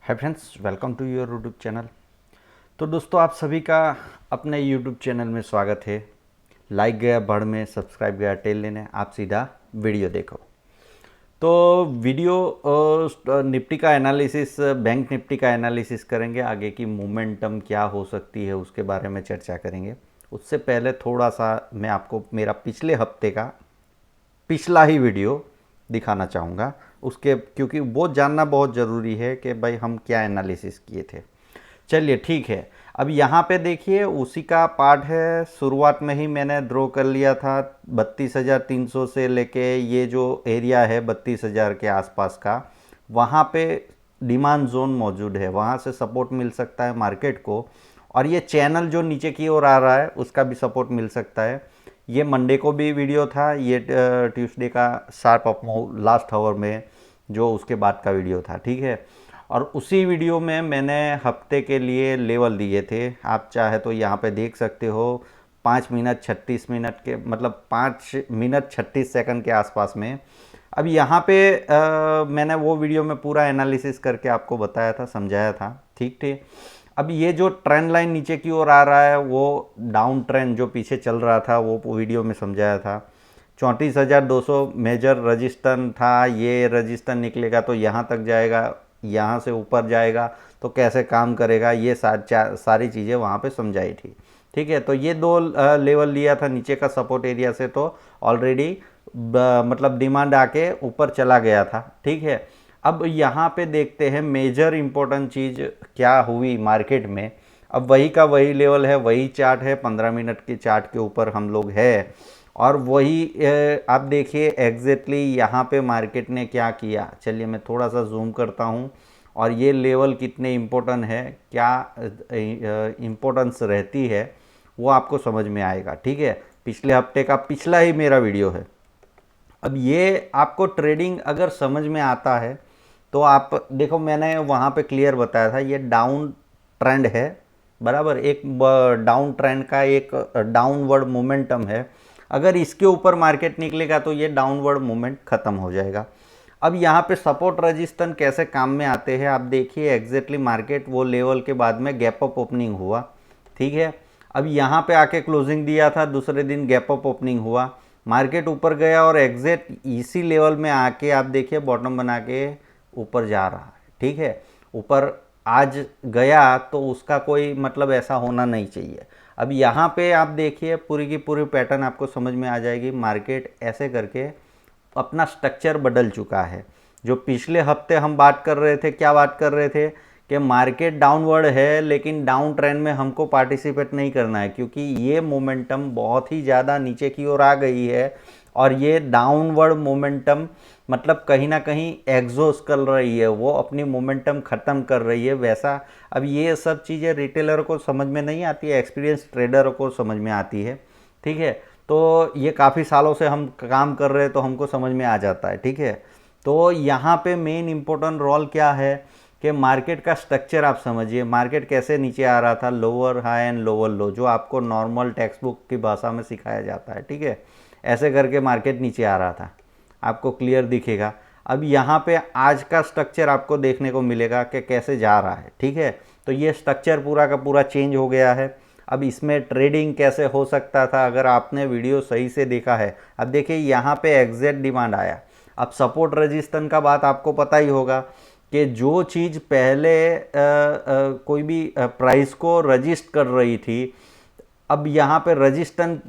Hi friends, welcome to your YouTube channel. तो दोस्तों, आप सभी का अपने यूट्यूब चैनल में स्वागत है। लाइक गया बढ़ में, सब्सक्राइब गया टेल लेने, आप सीधा वीडियो देखो। तो वीडियो निफ्टी का एनालिसिस, बैंक निफ्टी का एनालिसिस करेंगे। आगे की मोमेंटम क्या हो सकती है उसके बारे में चर्चा करेंगे। उससे पहले थोड़ा सा मैं आपको मेरा पिछले हफ्ते का पिछला ही वीडियो दिखाना चाहूँगा उसके, क्योंकि वो जानना बहुत ज़रूरी है कि भाई हम क्या एनालिसिस किए थे। चलिए ठीक है। अब यहाँ पे देखिए उसी का पार्ट है। शुरुआत में ही मैंने ड्रॉ कर लिया था 32,300 से लेके ये जो एरिया है 32,000 के आसपास का, वहाँ पे डिमांड जोन मौजूद है, वहाँ से सपोर्ट मिल सकता है मार्केट को। और ये चैनल जो नीचे की ओर आ रहा है उसका भी सपोर्ट मिल सकता है। ये मंडे को भी वीडियो था, ये ट्यूसडे का शार्प अप लास्ट आवर में जो उसके बाद का वीडियो था, ठीक है। और उसी वीडियो में मैंने हफ्ते के लिए लेवल दिए थे। आप चाहे तो यहाँ पे देख सकते हो 5 मिनट 36 मिनट के, मतलब 5 मिनट 36 सेकंड के आसपास में। अब यहाँ पे मैंने वो वीडियो में पूरा एनालिसिस करके आपको बताया था, समझाया था, ठीक थे। अब ये जो ट्रेंड लाइन नीचे की ओर आ रहा है वो डाउन ट्रेंड जो पीछे चल रहा था वो वीडियो में समझाया था। 34,200 मेजर रजिस्टर था, ये रजिस्टर निकलेगा तो यहाँ तक जाएगा, यहाँ से ऊपर जाएगा तो कैसे काम करेगा, ये सारी चीज़ें वहाँ पे समझाई थी, ठीक है। तो ये दो लेवल लिया था नीचे का सपोर्ट एरिया से, तो ऑलरेडी मतलब डिमांड आके ऊपर चला गया था, ठीक है। अब यहाँ पे देखते हैं मेजर इंपॉर्टेंट चीज़ क्या हुई मार्केट में। अब वही का वही लेवल है, वही चार्ट है, 15 मिनट के चार्ट के ऊपर हम लोग है। और वही आप देखिए एग्जैक्टली यहाँ पे मार्केट ने क्या किया। चलिए मैं थोड़ा सा जूम करता हूँ और ये लेवल कितने इम्पोर्टेंट है, क्या इम्पोर्टेंस रहती है, वो आपको समझ में आएगा, ठीक है। पिछले हफ्ते का पिछला ही मेरा वीडियो है। अब ये आपको ट्रेडिंग अगर समझ में आता है तो आप देखो, मैंने वहाँ पे क्लियर बताया था ये डाउन ट्रेंड है, बराबर। एक डाउन ट्रेंड का एक डाउनवर्ड मोमेंटम है। अगर इसके ऊपर मार्केट निकलेगा तो ये डाउनवर्ड मोमेंट ख़त्म हो जाएगा। अब यहाँ पे सपोर्ट रेजिस्टेंस कैसे काम में आते हैं आप देखिए। एग्जैक्टली मार्केट वो लेवल के बाद में गैप अप ओपनिंग हुआ, ठीक है। अब यहाँ पे आके क्लोजिंग दिया था, दूसरे दिन गैप अप ओपनिंग हुआ, मार्केट ऊपर गया और एग्जैक्ट इसी लेवल में आके आप देखिए बॉटम बना के ऊपर जा रहा है, ठीक है। ऊपर आज गया तो उसका कोई मतलब ऐसा होना नहीं चाहिए। अब यहाँ पे आप देखिए पूरी की पूरी पैटर्न आपको समझ में आ जाएगी। मार्केट ऐसे करके अपना स्ट्रक्चर बदल चुका है। जो पिछले हफ्ते हम बात कर रहे थे, क्या बात कर रहे थे कि मार्केट डाउनवर्ड है लेकिन डाउन ट्रेंड में हमको पार्टिसिपेट नहीं करना है, क्योंकि ये मोमेंटम बहुत ही ज़्यादा नीचे की ओर आ गई है। और ये डाउनवर्ड मोमेंटम मतलब कहीं ना कहीं एग्जॉस्ट कर रही है, वो अपनी मोमेंटम ख़त्म कर रही है वैसा। अब ये सब चीज़ें रिटेलर को समझ में नहीं आती है, एक्सपीरियंस ट्रेडर को समझ में आती है, ठीक है। तो ये काफ़ी सालों से हम काम कर रहे हैं तो हमको समझ में आ जाता है, ठीक है। तो यहाँ पे मेन इम्पोर्टेंट रोल क्या है कि मार्केट का स्ट्रक्चर आप समझिए। मार्केट कैसे नीचे आ रहा था, लोअर हाई एंड लोअर लो, जो आपको नॉर्मल टेक्स्ट बुक की भाषा में सिखाया जाता है, ठीक है। ऐसे करके मार्केट नीचे आ रहा था, आपको क्लियर दिखेगा। अब यहाँ पे आज का स्ट्रक्चर आपको देखने को मिलेगा कि कैसे जा रहा है, ठीक है। तो ये स्ट्रक्चर पूरा का पूरा चेंज हो गया है। अब इसमें ट्रेडिंग कैसे हो सकता था अगर आपने वीडियो सही से देखा है। अब देखिए यहाँ पे एग्जैक्ट डिमांड आया। अब सपोर्ट रेजिस्टेंस का बात आपको पता ही होगा कि जो चीज़ पहले कोई भी प्राइस को रजिस्ट कर रही थी, अब यहाँ पे रजिस्टेंस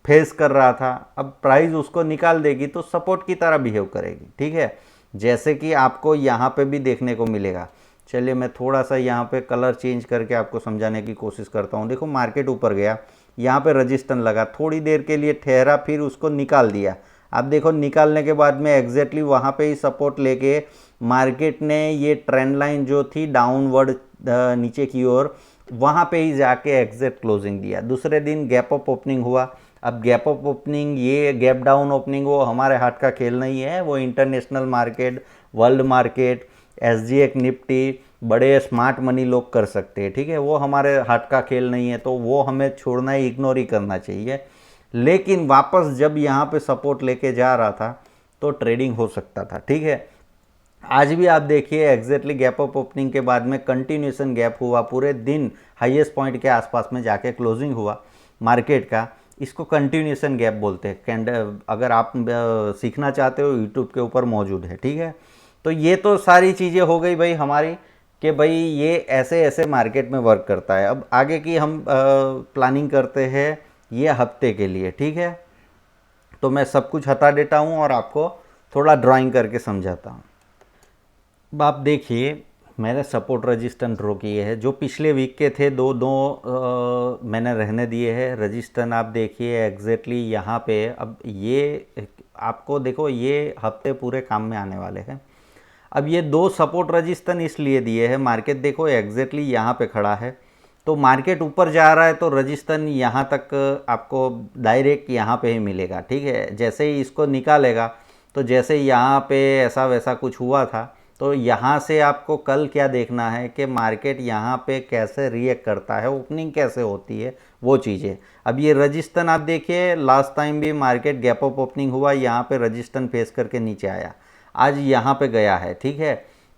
फेस कर रहा था, अब प्राइस उसको निकाल देगी तो सपोर्ट की तरह बिहेव करेगी, ठीक है। जैसे कि आपको यहाँ पे भी देखने को मिलेगा। चलिए मैं थोड़ा सा यहाँ पे कलर चेंज करके आपको समझाने की कोशिश करता हूँ। देखो मार्केट ऊपर गया, यहाँ पे रजिस्टेंस लगा, थोड़ी देर के लिए ठहरा, फिर उसको निकाल दिया। आप देखो निकालने के बाद में एग्जैक्टली वहाँ पे ही सपोर्ट लेके मार्केट ने ये ट्रेंड लाइन जो थी डाउनवर्ड नीचे की ओर, वहाँ पे ही जाके एग्जैक्ट क्लोजिंग दिया। दूसरे दिन गैप अप ओपनिंग हुआ। अब गैप अप ओपनिंग, ये गैप डाउन ओपनिंग, वो हमारे हाथ का खेल नहीं है, वो international market, world market, SGX Nifty, बड़े स्मार्ट मनी लोग कर सकते हैं, ठीक है। वो हमारे हाथ का खेल नहीं है, तो वो हमें छोड़ना ही, इग्नोर ही करना चाहिए। लेकिन वापस जब यहाँ पे सपोर्ट लेके जा रहा था तो ट्रेडिंग हो सकता था, ठीक है। आज भी आप देखिए एग्जैक्टली गैप अप ओपनिंग के बाद में कंटिन्यूएशन गैप हुआ, पूरे दिन हाईएस्ट पॉइंट के आसपास में जाके क्लोजिंग हुआ मार्केट का। इसको कंटिन्यूएशन गैप बोलते हैं। कैंडल अगर आप सीखना चाहते हो यूट्यूब के ऊपर मौजूद है, ठीक है। तो ये तो सारी चीज़ें हो गई भाई हमारी कि भाई ये ऐसे ऐसे मार्केट में वर्क करता है। अब आगे की हम प्लानिंग करते हैं ये हफ्ते के लिए, ठीक है। तो मैं सब कुछ हटा देता हूँ और आपको थोड़ा ड्राइंग करके समझाता हूँ। अब आप देखिए मैंने सपोर्ट रजिस्टेंस ड्रॉ किए हैं, जो पिछले वीक के थे दो दो मैंने रहने दिए हैं रजिस्टेंस। आप देखिए एग्जैक्टली यहाँ पे। अब ये आपको देखो ये हफ्ते पूरे काम में आने वाले हैं। अब ये दो सपोर्ट रजिस्टेंस इसलिए दिए हैं, मार्केट देखो एग्जैक्टली यहाँ पे खड़ा है, तो मार्केट ऊपर जा रहा है तो रजिस्टेंस यहाँ तक आपको डायरेक्ट यहाँ पे ही मिलेगा, ठीक है। जैसे ही इसको निकालेगा तो जैसे यहाँ पे ऐसा वैसा कुछ हुआ था, तो यहाँ से आपको कल क्या देखना है कि मार्केट यहाँ पे कैसे रिएक्ट करता है, ओपनिंग कैसे होती है, वो चीज़ें। अब ये रजिस्टेंस आप देखिए लास्ट टाइम भी मार्केट गैप अप ओपनिंग हुआ, यहाँ पे रजिस्टेंस फेस करके नीचे आया, आज यहाँ पे गया है, ठीक है।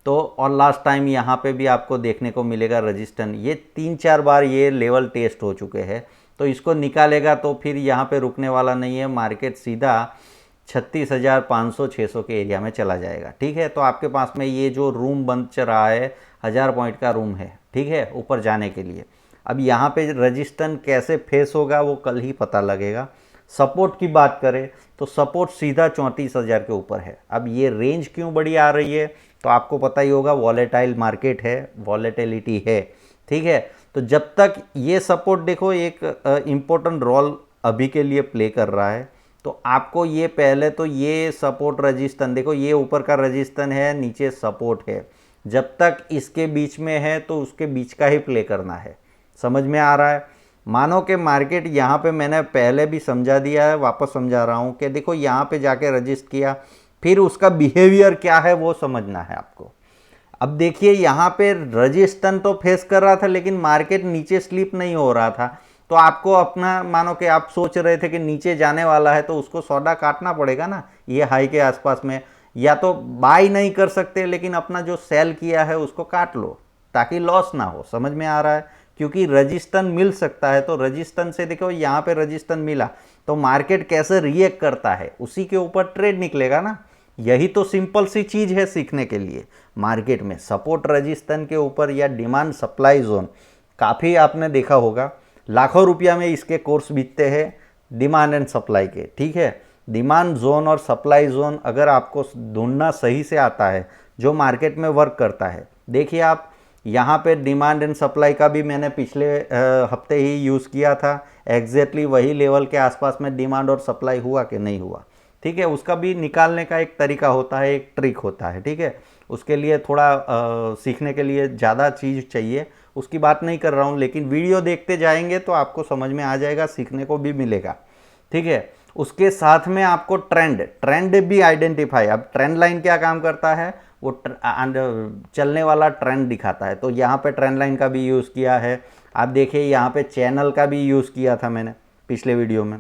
तो और लास्ट टाइम यहाँ पे भी आपको देखने को मिलेगा रजिस्टेंस। ये 3-4 बार ये लेवल टेस्ट हो चुके हैं, तो इसको निकालेगा तो फिर यहाँ पे रुकने वाला नहीं है, मार्केट सीधा 36,500-600 के एरिया में चला जाएगा, ठीक है। तो आपके पास में ये जो रूम बन रहा है 1000 पॉइंट का रूम है, ठीक है, ऊपर जाने के लिए। अब यहाँ पे रजिस्टेंस कैसे फेस होगा वो कल ही पता लगेगा। सपोर्ट की बात करें तो सपोर्ट सीधा 34,000 के ऊपर है। अब ये रेंज क्यों बड़ी आ रही है तो आपको पता ही होगा, वॉलेटाइल मार्केट है, वॉलेटिलिटी है, ठीक है। तो जब तक ये सपोर्ट देखो एक इम्पोर्टेंट रोल अभी के लिए प्ले कर रहा है, तो आपको ये पहले तो ये सपोर्ट रजिस्टेंस देखो, ये ऊपर का रजिस्टेंस है, नीचे सपोर्ट है, जब तक इसके बीच में है तो उसके बीच का ही प्ले करना है। समझ में आ रहा है। मानो कि मार्केट यहाँ पे मैंने पहले भी समझा दिया है, वापस समझा रहा हूँ कि देखो यहाँ पे जाके रजिस्ट किया, फिर उसका बिहेवियर क्या है वो समझना है आपको। अब देखिए यहाँ पे रजिस्टेंस तो फेस कर रहा था लेकिन मार्केट नीचे स्लिप नहीं हो रहा था, तो आपको अपना मानो कि आप सोच रहे थे कि नीचे जाने वाला है तो उसको सौदा काटना पड़ेगा ना ये हाई के आसपास में, या तो बाई नहीं कर सकते लेकिन अपना जो सेल किया है उसको काट लो ताकि लॉस ना हो। समझ में आ रहा है, क्योंकि रजिस्टेंस मिल सकता है, तो रजिस्टेंस से देखो यहाँ पे रजिस्टेंस मिला तो मार्केट कैसे रिएक्ट करता है उसी के ऊपर ट्रेड निकलेगा ना। यही तो सिंपल सी चीज है सीखने के लिए। मार्केट में सपोर्ट रजिस्टेंस के ऊपर या डिमांड सप्लाई जोन, काफ़ी आपने देखा होगा लाखों रुपया में इसके कोर्स बिकते हैं डिमांड एंड सप्लाई के, ठीक है। डिमांड जोन और सप्लाई जोन अगर आपको ढूंढना सही से आता है जो मार्केट में वर्क करता है, देखिए आप यहाँ पे डिमांड एंड सप्लाई का भी मैंने पिछले हफ्ते ही यूज़ किया था, एग्जैक्टली वही लेवल के आसपास में डिमांड और सप्लाई हुआ कि नहीं हुआ, ठीक है। उसका भी निकालने का एक तरीका होता है, एक ट्रिक होता है, ठीक है। उसके लिए थोड़ा सीखने के लिए ज़्यादा चीज़ चाहिए, उसकी बात नहीं कर रहा हूँ, लेकिन वीडियो देखते जाएंगे तो आपको समझ में आ जाएगा, सीखने को भी मिलेगा, ठीक है। उसके साथ में आपको ट्रेंड भी आइडेंटिफाई। अब ट्रेंड लाइन क्या काम करता है, वो चलने वाला ट्रेंड दिखाता है, तो यहाँ पे ट्रेंड लाइन का भी यूज़ किया है। आप देखिए यहाँ पे चैनल का भी यूज़ किया था मैंने पिछले वीडियो में,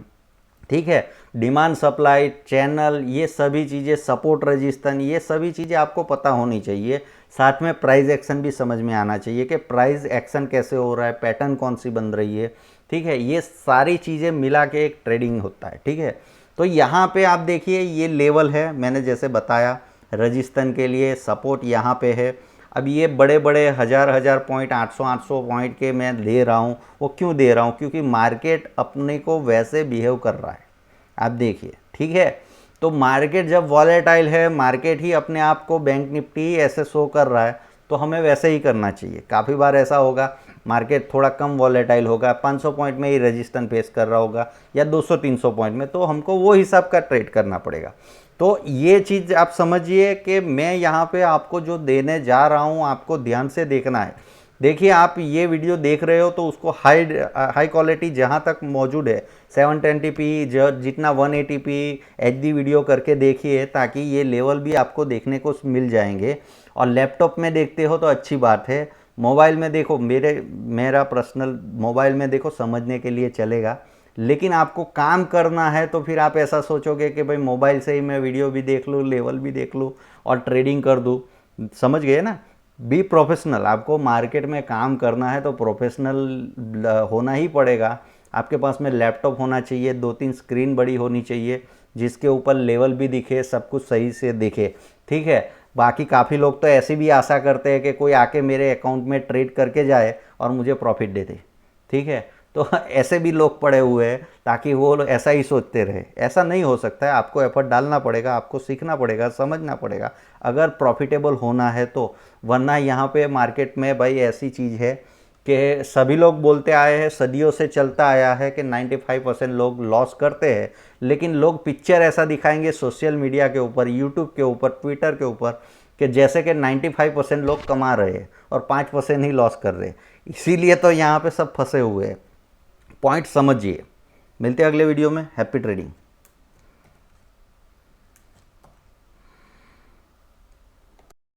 ठीक है। डिमांड सप्लाई चैनल ये सभी चीज़ें, सपोर्ट रजिस्टेंस, ये सभी चीज़ें आपको पता होनी चाहिए। साथ में प्राइस एक्शन भी समझ में आना चाहिए कि प्राइस एक्शन कैसे हो रहा है, पैटर्न कौन सी बन रही है, ठीक है। ये सारी चीज़ें मिला के एक ट्रेडिंग होता है, ठीक है। तो यहाँ पे आप देखिए ये लेवल है, मैंने जैसे बताया रजिस्टेंस के लिए, सपोर्ट यहाँ पे है। अब ये बड़े बड़े हज़ार पॉइंट 800 पॉइंट के मैं दे रहा हूँ, वो क्यों दे रहा हूँ, क्योंकि मार्केट अपने को वैसे बिहेव कर रहा है, आप देखिए, ठीक है। तो मार्केट जब वॉलेटाइल है, मार्केट ही अपने आप को बैंक निफ्टी ऐसे शो कर रहा है, तो हमें वैसे ही करना चाहिए। काफ़ी बार ऐसा होगा मार्केट थोड़ा कम वॉलेटाइल होगा, 500 पॉइंट में ही रजिस्टेंस फेस कर रहा होगा या 200-300 पॉइंट में, तो हमको वो हिसाब का ट्रेड करना पड़ेगा। तो ये चीज़ आप समझिए कि मैं यहाँ पे आपको जो देने जा रहा हूँ आपको ध्यान से देखना है। देखिए आप ये वीडियो देख रहे हो तो उसको हाई क्वालिटी जहाँ तक मौजूद है 720p जितना 180p HD वीडियो करके देखिए, ताकि ये लेवल भी आपको देखने को मिल जाएंगे। और लैपटॉप में देखते हो तो अच्छी बात है, मोबाइल में देखो, मेरा पर्सनल मोबाइल में देखो समझने के लिए चलेगा, लेकिन आपको काम करना है तो फिर आप ऐसा सोचोगे कि भाई मोबाइल से ही मैं वीडियो भी देख लूँ, लेवल भी देख लूँ और ट्रेडिंग कर दूँ, समझ गए ना। बी प्रोफेशनल, आपको मार्केट में काम करना है तो प्रोफेशनल होना ही पड़ेगा। आपके पास में लैपटॉप होना चाहिए, 2-3 स्क्रीन बड़ी होनी चाहिए जिसके ऊपर लेवल भी दिखे, सब कुछ सही से दिखे, ठीक है। बाकी काफ़ी लोग तो ऐसी भी आशा करते हैं कि कोई आके मेरे अकाउंट में ट्रेड करके जाए और मुझे प्रॉफिट दे दे, ठीक है। तो ऐसे भी लोग पड़े हुए हैं ताकि वो लोग ऐसा ही सोचते रहे। ऐसा नहीं हो सकता है, आपको एफर्ट डालना पड़ेगा, आपको सीखना पड़ेगा, समझना पड़ेगा अगर प्रॉफिटेबल होना है तो। वरना यहाँ पे मार्केट में भाई ऐसी चीज़ है कि सभी लोग बोलते आए हैं, सदियों से चलता आया है कि 95% लोग लॉस करते हैं, लेकिन लोग पिक्चर ऐसा दिखाएंगे सोशल मीडिया के ऊपर, यूट्यूब के ऊपर, ट्विटर के ऊपर कि जैसे कि 95% लोग कमा रहे हैं और 5% ही लॉस कर रहे हैं। इसीलिए तो यहाँ पे सब फंसे हुए हैं। पॉइंट समझिए। मिलते हैं अगले वीडियो में। Happy trading.